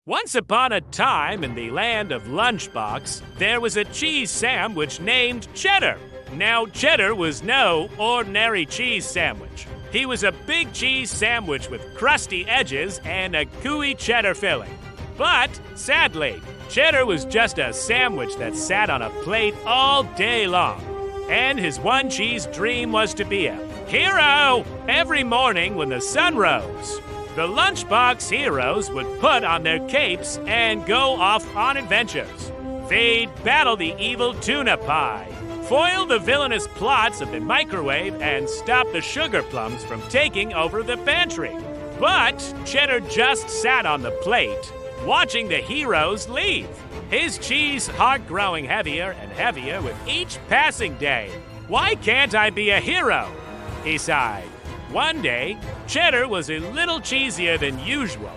Once upon a time in the land of Lunchbox, there was a cheese sandwich named Cheddar. Now, Cheddar was no ordinary cheese sandwich. He was a big cheese sandwich with crusty edges and a gooey cheddar filling. But, sadly, Cheddar was just a sandwich that sat on a plate all day long. And his one cheese dream was to be a hero every morning when the sun rose. The Lunchbox heroes would put on their capes and go off on adventures. They'd battle the evil tuna pie, foil the villainous plots of the microwave, and stop the sugar plums from taking over the pantry. But Cheddar just sat on the plate, watching the heroes leave, his cheese heart growing heavier and heavier with each passing day. "Why can't I be a hero?" he sighed. One day, Cheddar was a little cheesier than usual.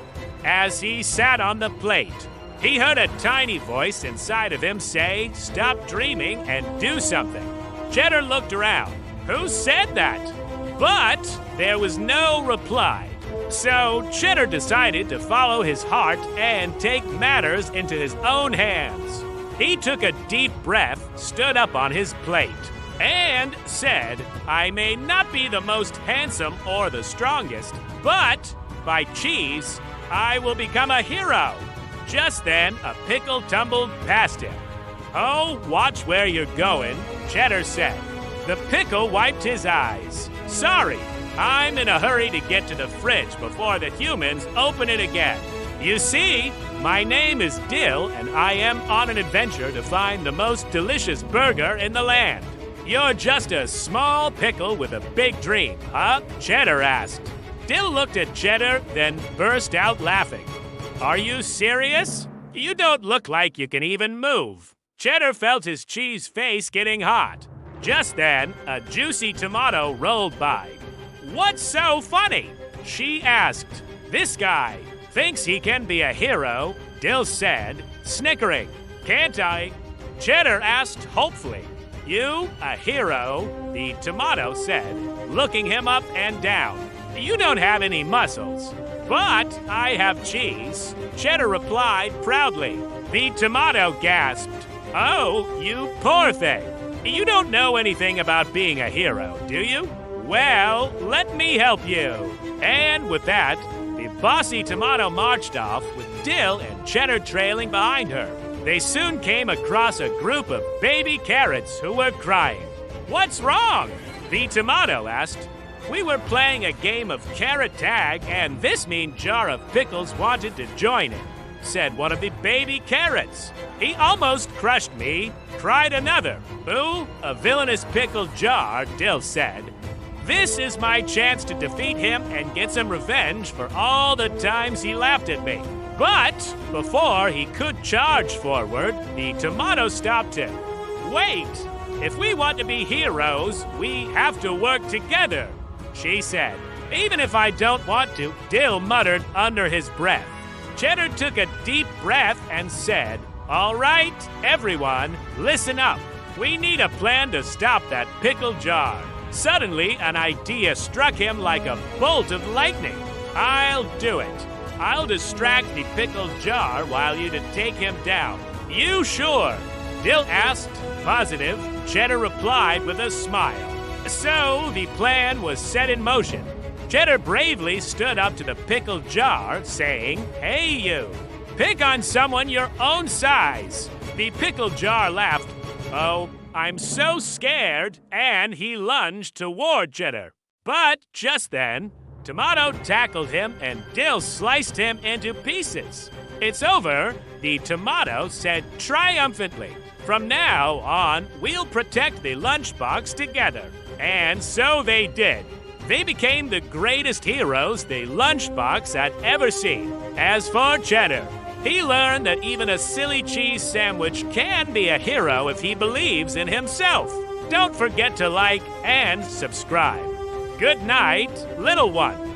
As he sat on the plate, he heard a tiny voice inside of him say, "Stop dreaming and do something." Cheddar looked around. Who said that? But there was no reply. So Cheddar decided to follow his heart and take matters into his own hands. He took a deep breath, stood up on his plate, and said, "I may not be the most handsome or the strongest, but by cheese, I will become a hero." Just then, a pickle tumbled past him. "Oh, watch where you're going," Cheddar said. The pickle wiped his eyes. "Sorry, I'm in a hurry to get to the fridge before the humans open it again. You see, my name is Dill, and I am on an adventure to find the most delicious burger in the land." "You're just a small pickle with a big dream, huh?" Cheddar asked. Dill looked at Cheddar, then burst out laughing. "Are you serious? You don't look like you can even move." Cheddar felt his cheese face getting hot. Just then, a juicy tomato rolled by. "What's so funny?" she asked. "This guy thinks he can be a hero," Dill said, snickering. "Can't I?" Cheddar asked hopefully. "You, a hero?" the tomato said, looking him up and down. "You don't have any muscles." "But I have cheese," Cheddar replied proudly. The tomato gasped. "Oh, you poor thing. You don't know anything about being a hero, do you? Well, let me help you." And with that, the bossy tomato marched off with Dill and Cheddar trailing behind her. They soon came across a group of baby carrots who were crying. "What's wrong?" the tomato asked. "We were playing a game of carrot tag, and this mean jar of pickles wanted to join it," said one of the baby carrots. "He almost crushed me," cried another. "Ooh, a villainous pickle jar," Dill said. "This is my chance to defeat him and get some revenge for all the times he laughed at me." But before he could charge forward, the tomato stopped him. "Wait! If we want to be heroes, we have to work together," she said. "Even if I don't want to," Dill muttered under his breath. Cheddar took a deep breath and said, "All right, everyone, listen up. We need a plan to stop that pickle jar." Suddenly, an idea struck him like a bolt of lightning. "I'll do it. I'll distract the pickle jar while you take him down." "You sure?" Dill asked. "Positive," Cheddar replied with a smile. So the plan was set in motion. Cheddar bravely stood up to the pickle jar, saying, "Hey you, pick on someone your own size." The pickle jar laughed. "Oh, I'm so scared," and he lunged toward Cheddar. But just then, Tomato tackled him and Dill sliced him into pieces. "It's over," the tomato said triumphantly. "From now on, we'll protect the Lunchbox together." And so they did. They became the greatest heroes the Lunchbox had ever seen. As for Cheddar, he learned that even a silly cheese sandwich can be a hero if he believes in himself. Don't forget to like and subscribe. Good night, little one.